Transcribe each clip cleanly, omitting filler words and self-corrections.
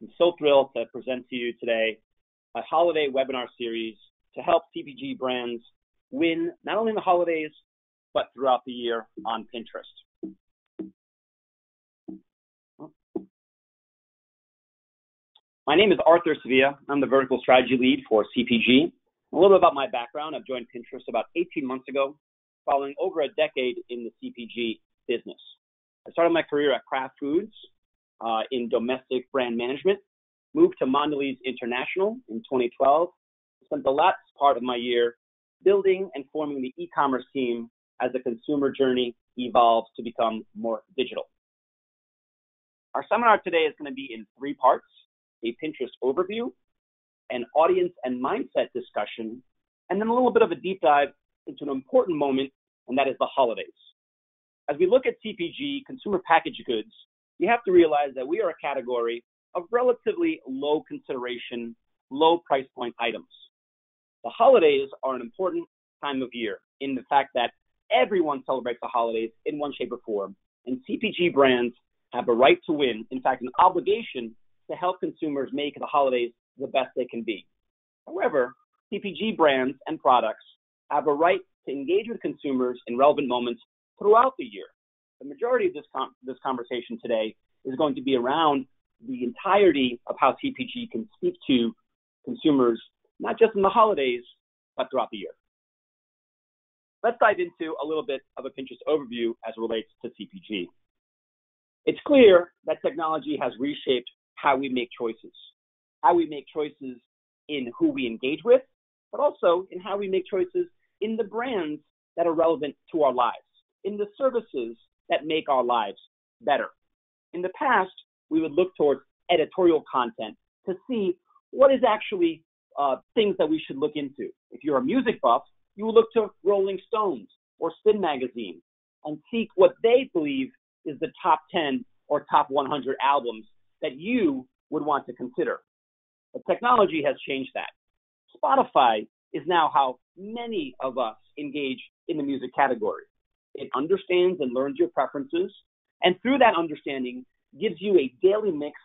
I'm so thrilled to present to you today a holiday webinar series to help CPG brands win not only in the holidays, but throughout the year on Pinterest. My name is Arthur Sevilla. I'm the vertical strategy lead for CPG. A little bit about my background. I've joined Pinterest about 18 months ago, following over a decade in the CPG business. I started my career at Kraft Foods in domestic brand management, moved to Mondelez International in 2012, spent the last part of my year building and forming the e-commerce team as the consumer journey evolves to become more digital. Our seminar today is going to be in 3 parts: a Pinterest overview, an audience and mindset discussion, and then a little bit of a deep dive into an important moment, and that is the holidays. As we look at CPG, consumer packaged goods, you have to realize that we are a category of relatively low consideration, low price point items. The holidays are an important time of year in the fact that everyone celebrates the holidays in one shape or form, and CPG brands have a right to win, in fact, an obligation to help consumers make the holidays the best they can be. However, CPG brands and products have a right to engage with consumers in relevant moments throughout the year. The majority of this conversation today is going to be around the entirety of how CPG can speak to consumers, not just in the holidays, but throughout the year. Let's dive into a little bit of a Pinterest overview as it relates to CPG. It's clear that technology has reshaped how we make choices in who we engage with, but also in how we make choices in the brands that are relevant to our lives, in the services that make our lives better. In the past, we would look towards editorial content to see what is actually things that we should look into. If you're a music buff, you will look to Rolling Stones or Spin Magazine and seek what they believe is the top 10 or top 100 albums that you would want to consider. But technology has changed that. Spotify is now how many of us engage in the music category. It understands and learns your preferences, and through that understanding, gives you a daily mix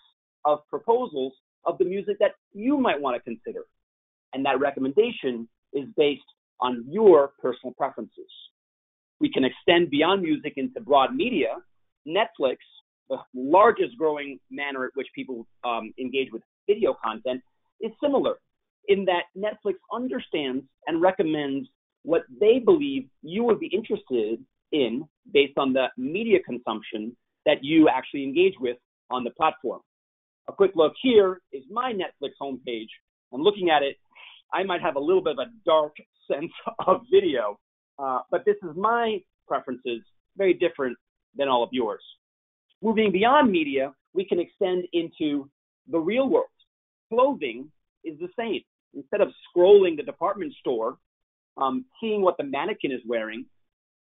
of proposals of the music that you might want to consider. And that recommendation is based on your personal preferences. We can extend beyond music into broad media. Netflix, the largest growing manner at which people engage with video content, is similar in that Netflix understands and recommends what they believe you would be interested in based on the media consumption that you actually engage with on the platform. A quick look here is my Netflix homepage. And looking at it, I might have a little bit of a dark sense of video, but this is my preferences, very different than all of yours. Moving beyond media, we can extend into the real world. Clothing is the same. Instead of scrolling the department store, seeing what the mannequin is wearing,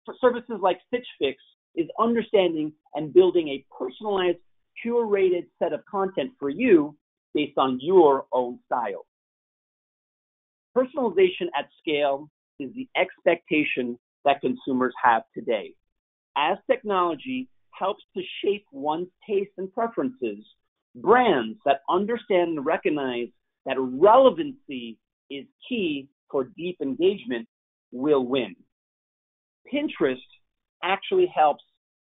for services like Stitch Fix is understanding and building a personalized, curated set of content for you based on your own style. Personalization at scale is the expectation that consumers have today. As technology helps to shape one's tastes and preferences, brands that understand and recognize that relevancy is key for deep engagement will win. Pinterest actually helps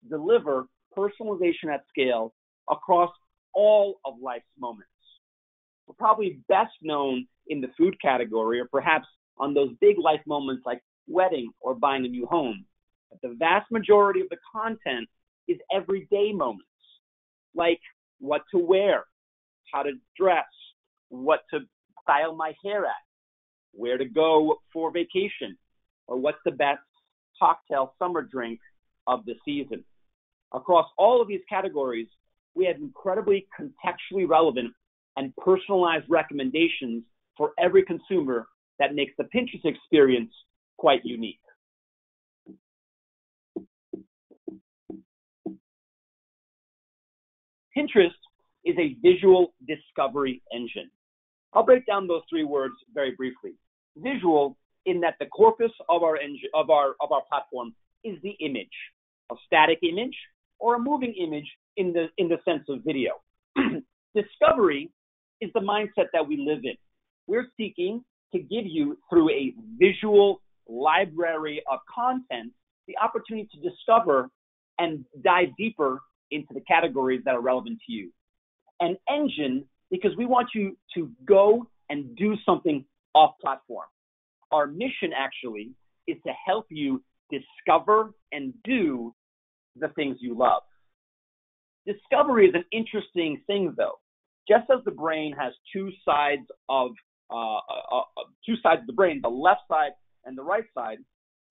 deliver personalization at scale across all of life's moments. We're probably best known in the food category, or perhaps on those big life moments like wedding or buying a new home. But the vast majority of the content is everyday moments, like what to wear, how to dress, what to style my hair at, where to go for vacation, or what's the best cocktail summer drink of the season. Across all of these categories, we have incredibly contextually relevant and personalized recommendations for every consumer that makes the Pinterest experience quite unique. Pinterest is a visual discovery engine. I'll break down those 3 words very briefly. Visual, in that the corpus of our platform is the image, a static image or a moving image in the sense of video. Discovery is the mindset that we live in. We're seeking to give you, through a visual library of content, the opportunity to discover and dive deeper into the categories that are relevant to you. An engine, because we want you to go and do something off platform. Our mission actually is to help you discover and do the things you love. Discovery is an interesting thing, though. Just as the brain has two sides of the brain, the left side and the right side,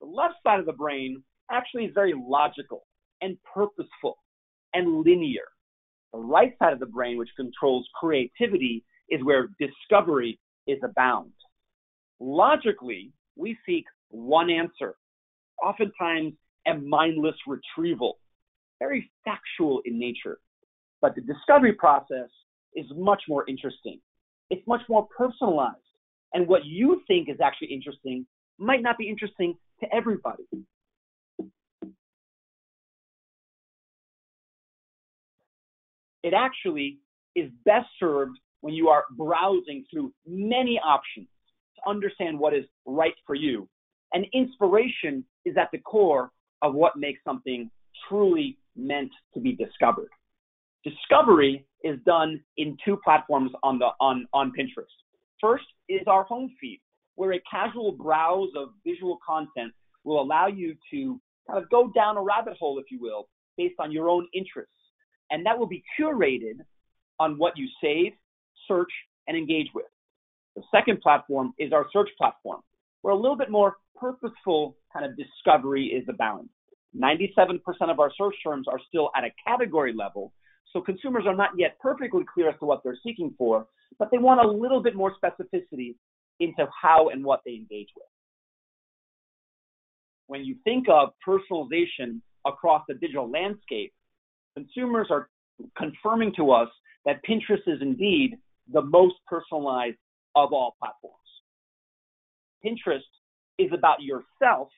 the left side of the brain actually is very logical and purposeful and linear. The right side of the brain, which controls creativity, is where discovery is abound. Logically, we seek one answer, oftentimes a mindless retrieval, very factual in nature. But the discovery process is much more interesting. It's much more personalized. And what you think is actually interesting might not be interesting to everybody. It actually is best served when you are browsing through many options to understand what is right for you. And inspiration is at the core of what makes something truly meant to be discovered. Discovery is done in two platforms on Pinterest. First is our home feed, where a casual browse of visual content will allow you to kind of go down a rabbit hole, if you will, based on your own interests. And that will be curated on what you save, search, and engage with. The second platform is our search platform, where a little bit more purposeful kind of discovery is abound. 97% of our search terms are still at a category level, so consumers are not yet perfectly clear as to what they're seeking for, but they want a little bit more specificity into how and what they engage with. When you think of personalization across the digital landscape, consumers are confirming to us that Pinterest is indeed the most personalized of all platforms. Pinterest is about yourself,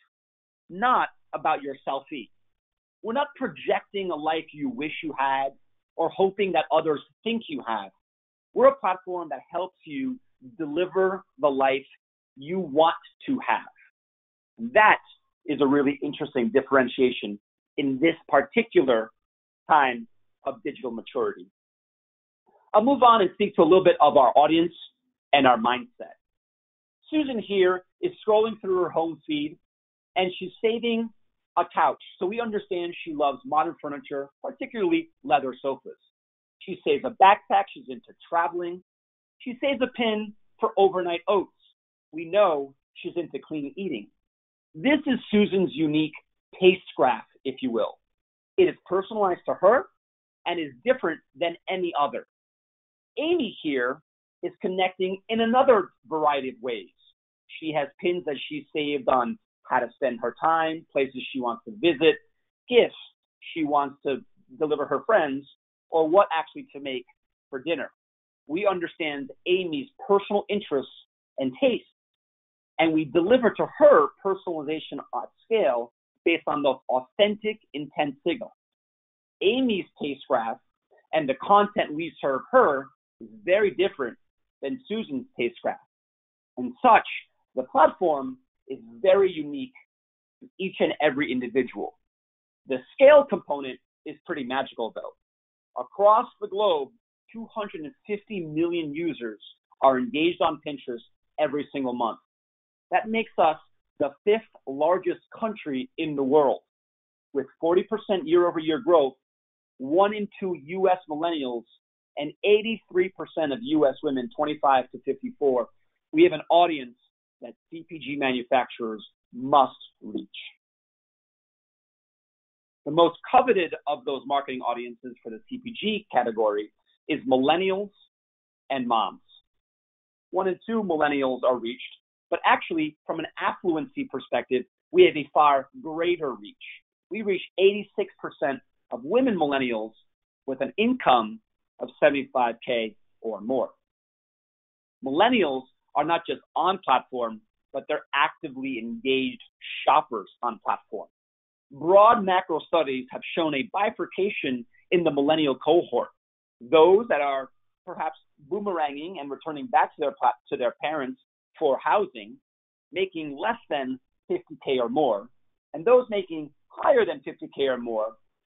not about your selfie. We're not projecting a life you wish you had or hoping that others think you have. We're a platform that helps you deliver the life you want to have. That is a really interesting differentiation in this particular time of digital maturity. I'll move on and speak to a little bit of our audience and our mindset. Susan here is scrolling through her home feed and she's saving a couch. So we understand she loves modern furniture, particularly leather sofas. She saves a backpack. She's into traveling. She saves a pin for overnight oats. We know she's into clean eating. This is Susan's unique taste graph, if you will. It is personalized to her and is different than any other. Amy here is connecting in another variety of ways. She has pins that she saved on how to spend her time, places she wants to visit, gifts she wants to deliver her friends, or what actually to make for dinner. We understand Amy's personal interests and tastes, and we deliver to her personalization at scale based on the authentic intent signal. Amy's taste graph and the content we serve her is very different than Susan's taste graph. And such, the platform is very unique to each and every individual. The scale component is pretty magical, though. Across the globe, 250 million users are engaged on Pinterest every single month. That makes us the 5th largest country in the world. With 40% year-over-year growth, 1 in 2 U.S. millennials, and 83% of U.S. women 25 to 54, we have an audience that CPG manufacturers must reach. The most coveted of those marketing audiences for the CPG category is millennials and moms. 1 in 2 millennials are reached, but actually from an affluency perspective, we have a far greater reach. We reach 86% of women millennials with an income of $75K or more. Millennials are not just on platform, but they're actively engaged shoppers on platform. Broad macro studies have shown a bifurcation in the millennial cohort. Those that are perhaps boomeranging and returning back to their parents for housing, making less than 50K or more, and those making higher than 50K or more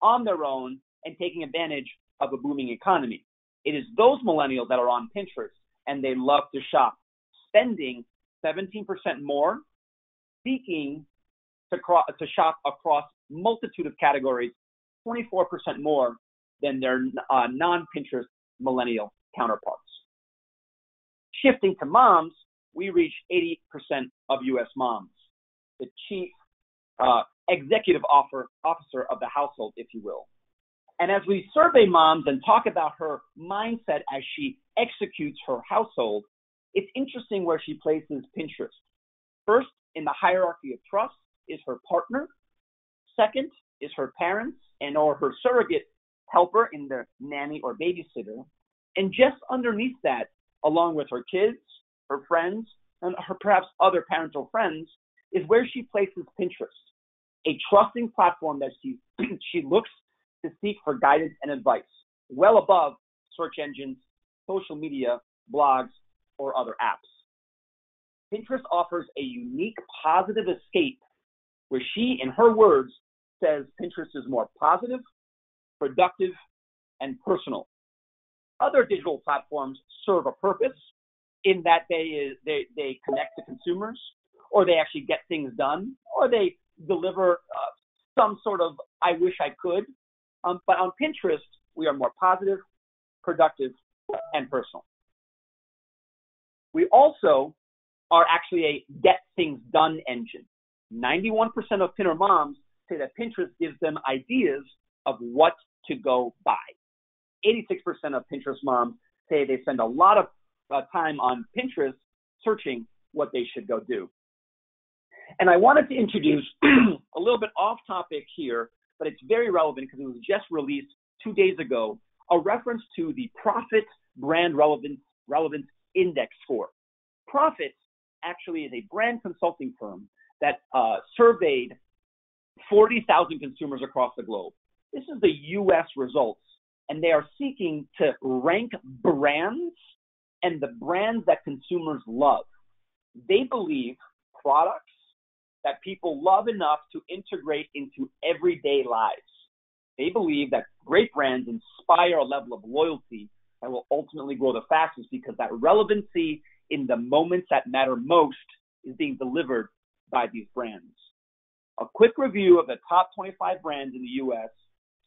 on their own and taking advantage of a booming economy. It is those millennials that are on Pinterest and they love to shop, spending 17% more, seeking to shop across multitude of categories, 24% more than their non-Pinterest millennial counterparts. Shifting to moms, we reach 80% of U.S. moms, the chief executive officer of the household, if you will. And as we survey moms and talk about her mindset as she executes her household, it's interesting where she places Pinterest. First, in the hierarchy of trust is her partner. Second is her parents and or her surrogate helper in the nanny or babysitter. And just underneath that, along with her kids, her friends, and her perhaps other parental friends, is where she places Pinterest, a trusting platform that she looks to seek for guidance and advice, well above search engines, social media, blogs, or other apps. Pinterest offers a unique positive escape where she, in her words, says Pinterest is more positive, productive, and personal. Other digital platforms serve a purpose in that they connect to consumers, or they actually get things done, or they deliver some sort of I wish I could. But on Pinterest, we are more positive, productive, and personal. We also are actually a get things done engine. 91% of Pinner moms say that Pinterest gives them ideas of what to go buy. 86% of Pinterest moms say they spend a lot of time on Pinterest searching what they should go do. And I wanted to introduce a little bit off topic here, but it's very relevant because it was just released 2 days ago, a reference to the Profit Brand Relevance Index score. Profit actually is a brand consulting firm that surveyed 40,000 consumers across the globe. This is the U.S. results, and they are seeking to rank brands and the brands that consumers love. They believe products that people love enough to integrate into everyday lives. They believe that great brands inspire a level of loyalty that will ultimately grow the fastest because that relevancy in the moments that matter most is being delivered by these brands. A quick review of the top 25 brands in the U.S.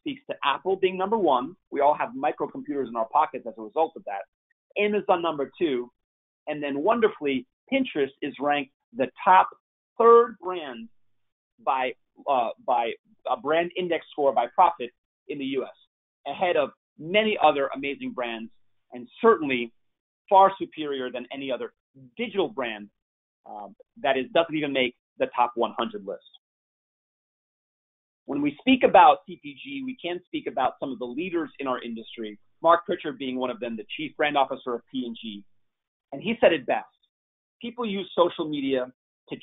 speaks to Apple being number one. We all have microcomputers in our pockets as a result of that. Amazon number two. And then wonderfully, Pinterest is ranked the top third brand by a brand index score by Profit in the U.S., ahead of many other amazing brands, and certainly far superior than any other digital brand doesn't even make the top 100 list. When we speak about CPG, we can speak about some of the leaders in our industry, Mark Pritchard being one of them, the Chief Brand Officer of P&G. And he said it best. People use social media to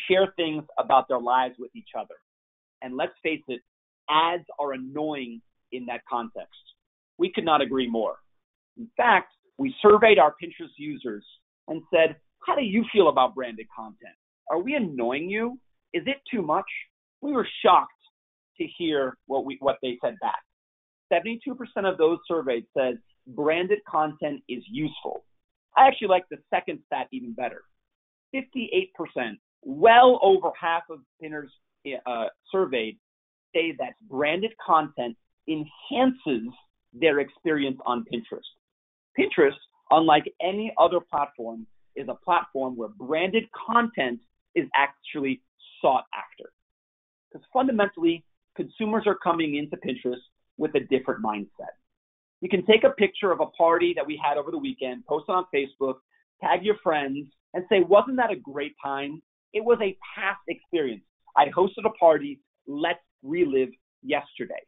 share things about their lives with each other. And let's face it, ads are annoying in that context. We could not agree more. In fact, we surveyed our Pinterest users and said, how do you feel about branded content? Are we annoying you? Is it too much? We were shocked to hear what they said back. 72% of those surveyed said branded content is useful. I actually like the second stat even better. 58%, well over half of Pinners surveyed, say that branded content enhances their experience on Pinterest. Pinterest, unlike any other platform, is a platform where branded content is actually sought after. Because fundamentally, consumers are coming into Pinterest with a different mindset. You can take a picture of a party that we had over the weekend, post it on Facebook, tag your friends, and say, wasn't that a great time? It was a past experience. I hosted a party. Let's relive yesterday.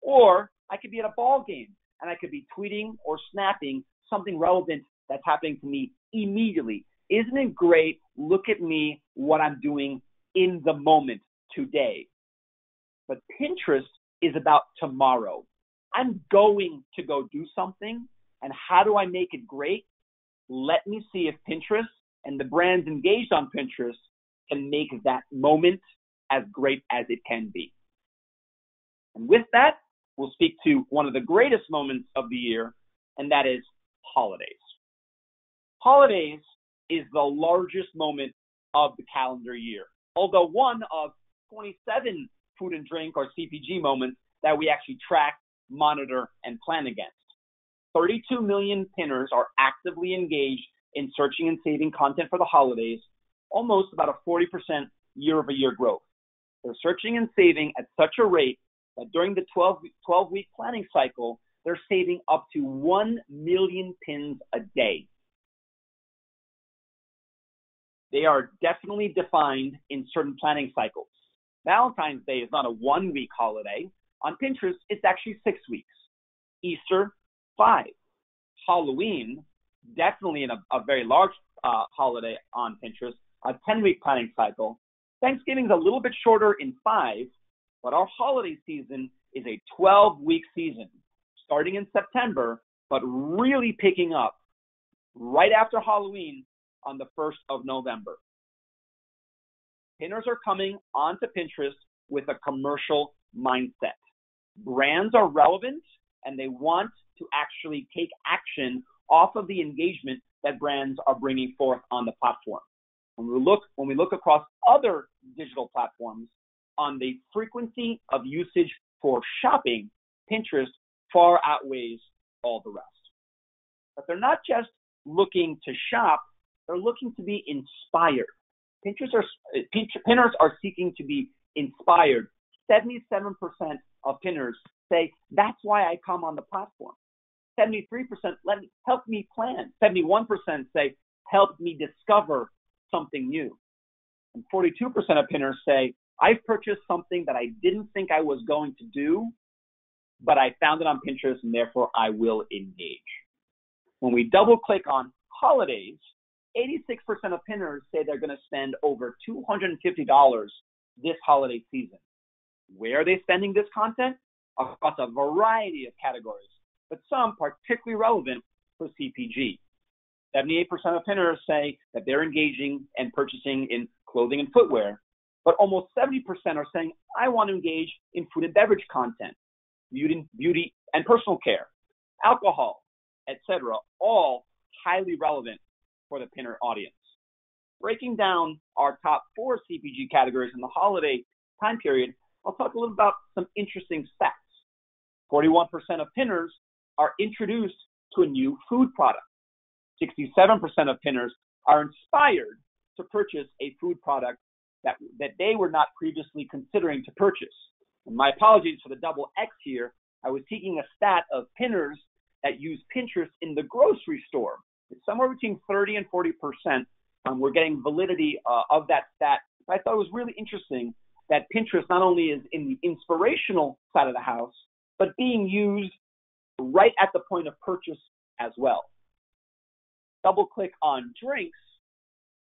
Or I could be at a ball game, and I could be tweeting or snapping something relevant that's happening to me immediately. Isn't it great? Look at me, what I'm doing in the moment today. But Pinterest is about tomorrow. I'm going to go do something, And how do I make it great? Let me see if Pinterest and the brands engaged on Pinterest can make that moment as great as it can be. And with that, we'll speak to one of the greatest moments of the year, and that is holidays. Holidays is the largest moment of the calendar year, although one of 27 food and drink or CPG moments that we actually track, monitor, and plan against. 32 million pinners are actively engaged in searching and saving content for the holidays, almost about a 40% year-over-year growth. They're searching and saving at such a rate that during the 12-week planning cycle, they're saving up to 1 million pins a day. They are definitely defined in certain planning cycles. Valentine's Day is not a 1-week holiday. On Pinterest, it's actually 6 weeks. Easter, 5. Halloween, definitely in a very large holiday on Pinterest, a 10-week planning cycle. Thanksgiving's a little bit shorter in 5, but our holiday season is a 12-week season, starting in September, but really picking up right after Halloween on the 1st of November. Pinners are coming onto Pinterest with a commercial mindset. Brands are relevant, and they want to actually take action off of the engagement that brands are bringing forth on the platform. When we look across other digital platforms on the frequency of usage for shopping, Pinterest far outweighs all the rest. But they're not just looking to shop, they're looking to be inspired. Pinners are seeking to be inspired. 77% of pinners say, that's why I come on the platform. 73% help me plan. 71% say, help me discover something new. And 42% of pinners say, I've purchased something that I didn't think I was going to do, but I found it on Pinterest and therefore I will engage. When we double click on holidays, 86% of pinners say they're going to spend over $250 this holiday season. Where are they spending this content? Across a variety of categories, but some particularly relevant for CPG. 78% of pinners say that they're engaging and purchasing in clothing and footwear, but almost 70% are saying, I want to engage in food and beverage content, beauty and personal care, alcohol, etc., all highly relevant for the pinner audience. Breaking down our top 4 CPG categories in the holiday time period, I'll talk a little about some interesting stats. 41% of pinners are introduced to a new food product. 67% of pinners are inspired to purchase a food product that they were not previously considering to purchase. And my apologies for the double X here. I was taking a stat of pinners that use Pinterest in the grocery store. It's somewhere between 30 and 40%. We're getting validity of that stat. I thought it was really interesting that Pinterest not only is in the inspirational side of the house, but being used right at the point of purchase as well. Double click on drinks.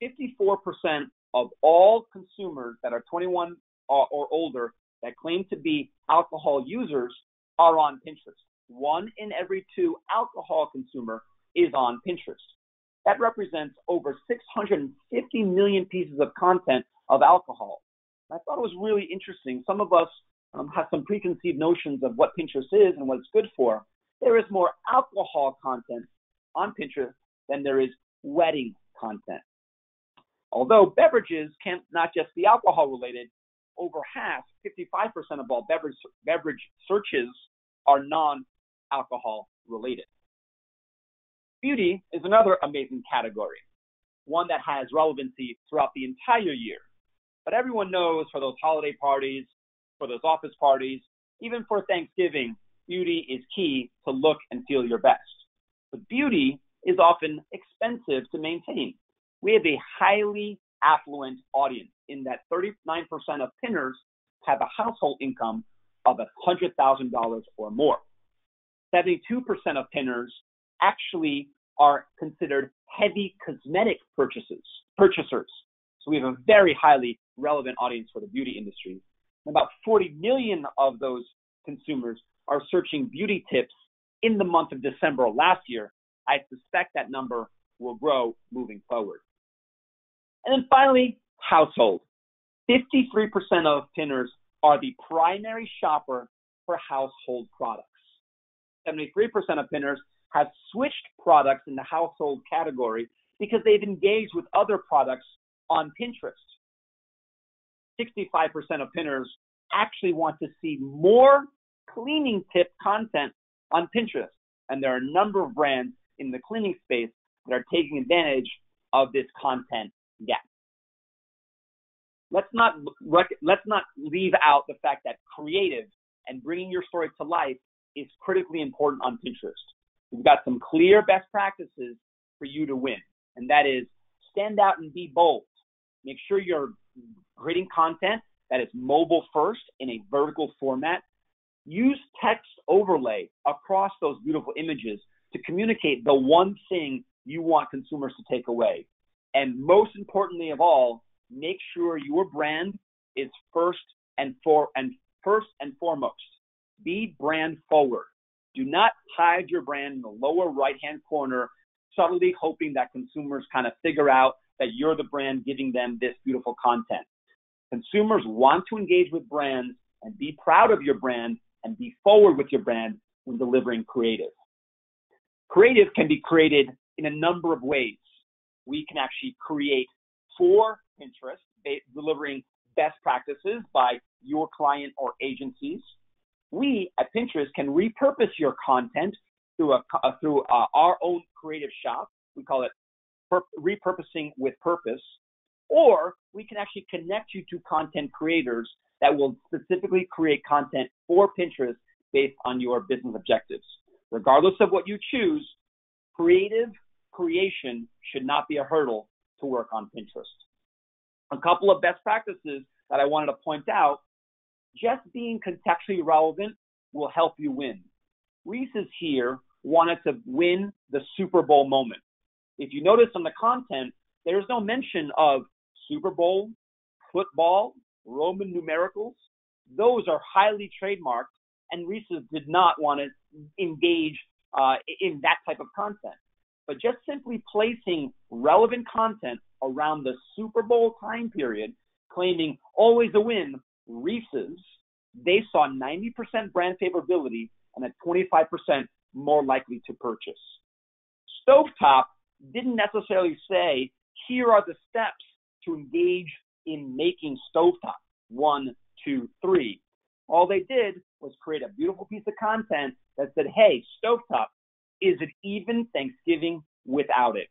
54% of all consumers that are 21 or older that claim to be alcohol users are on Pinterest. 1 in every 2 alcohol consumer is on Pinterest. That represents over 650 million pieces of content of alcohol. I thought it was really interesting. Some of us have some preconceived notions of what Pinterest is and what it's good for. There is more alcohol content on Pinterest than there is wedding content. Although beverages can not just be alcohol related, over half, 55% of all beverage searches are non-alcohol related. Beauty is another amazing category, one that has relevancy throughout the entire year. But everyone knows for those holiday parties, for those office parties, even for Thanksgiving, beauty is key to look and feel your best. But beauty is often expensive to maintain. We have a highly affluent audience in that 39% of pinners have a household income of $100,000 or more. 72% of pinners actually are considered heavy cosmetic purchasers. So we have a very highly relevant audience for the beauty industry. About 40 million of those consumers are searching beauty tips in the month of December last year, I suspect that number will grow moving forward. And then finally, household. 53% of Pinners are the primary shopper for household products. 73% of Pinners have switched products in the household category because they've engaged with other products on Pinterest. 65% of Pinners actually want to see more cleaning tip content on Pinterest. And there are a number of brands in the cleaning space that are taking advantage of this content gap. Let's not leave out the fact that creative and bringing your story to life is critically important on Pinterest. We've got some clear best practices for you to win, and that is stand out and be bold. Make sure you're creating content that is mobile first in a vertical format. Use text overlay across those beautiful images to communicate the one thing you want consumers to take away. And most importantly of all, make sure your brand is first and foremost. Be brand forward. Do not hide your brand in the lower right-hand corner, subtly hoping that consumers kind of figure out that you're the brand giving them this beautiful content. Consumers want to engage with brands and be proud of your brand and be forward with your brand when delivering creative. Creative can be created in a number of ways. We can actually create for Pinterest, delivering best practices by your client or agencies. We at Pinterest can repurpose your content through our own creative shop. We call it repurposing with purpose. Or we can actually connect you to content creators that will specifically create content for Pinterest based on your business objectives. Regardless of what you choose, creative creation should not be a hurdle to work on Pinterest. A couple of best practices that I wanted to point out: just being contextually relevant will help you win. Reese's here wanted to win the Super Bowl moment. If you notice on the content, there's no mention of Super Bowl, football, Roman numericals. Those are highly trademarked, and Reese's did not want to engage in that type of content. But just simply placing relevant content around the Super Bowl time period, claiming always a win, Reese's, they saw 90% brand favorability and a 25% more likely to purchase. Stovetop didn't necessarily say, here are the steps to engage in making stovetop, 1, 2, 3. All they did was create a beautiful piece of content that said, hey, stovetop, is it even Thanksgiving without it?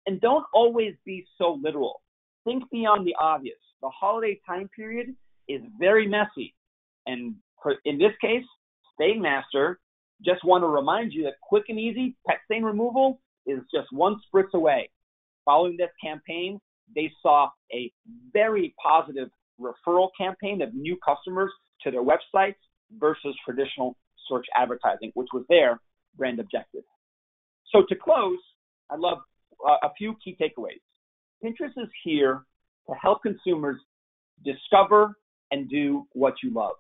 And don't always be so literal. Think beyond the obvious. The holiday time period is very messy. And in this case, Stain Master just want to remind you that quick and easy pet stain removal is just one spritz away. Following this campaign, they saw a very positive referral campaign of new customers to their websites versus traditional search advertising, which was their brand objective. So to close, I'd love a few key takeaways. Pinterest is here to help consumers discover and do what you love.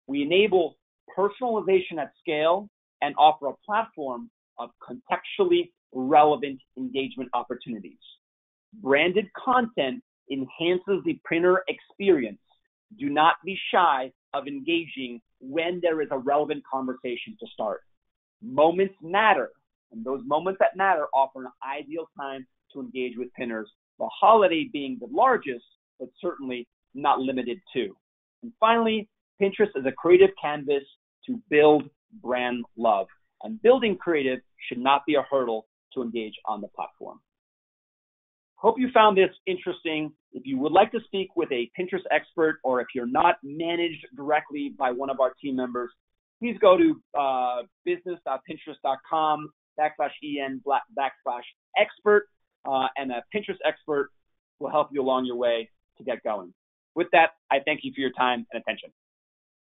We enable personalization at scale and offer a platform of contextually relevant engagement opportunities. Branded content enhances the printer experience. Do not be shy of engaging when there is a relevant conversation to start. Moments matter, and those moments that matter offer an ideal time to engage with pinners, the holiday being the largest, but certainly not limited to. And finally, Pinterest is a creative canvas to build brand love, and building creative should not be a hurdle to engage on the platform. Hope you found this interesting. If you would like to speak with a Pinterest expert, or if you're not managed directly by one of our team members, please go to business.pinterest.com/en/expert, and a Pinterest expert will help you along your way to get going. With that, I thank you for your time and attention.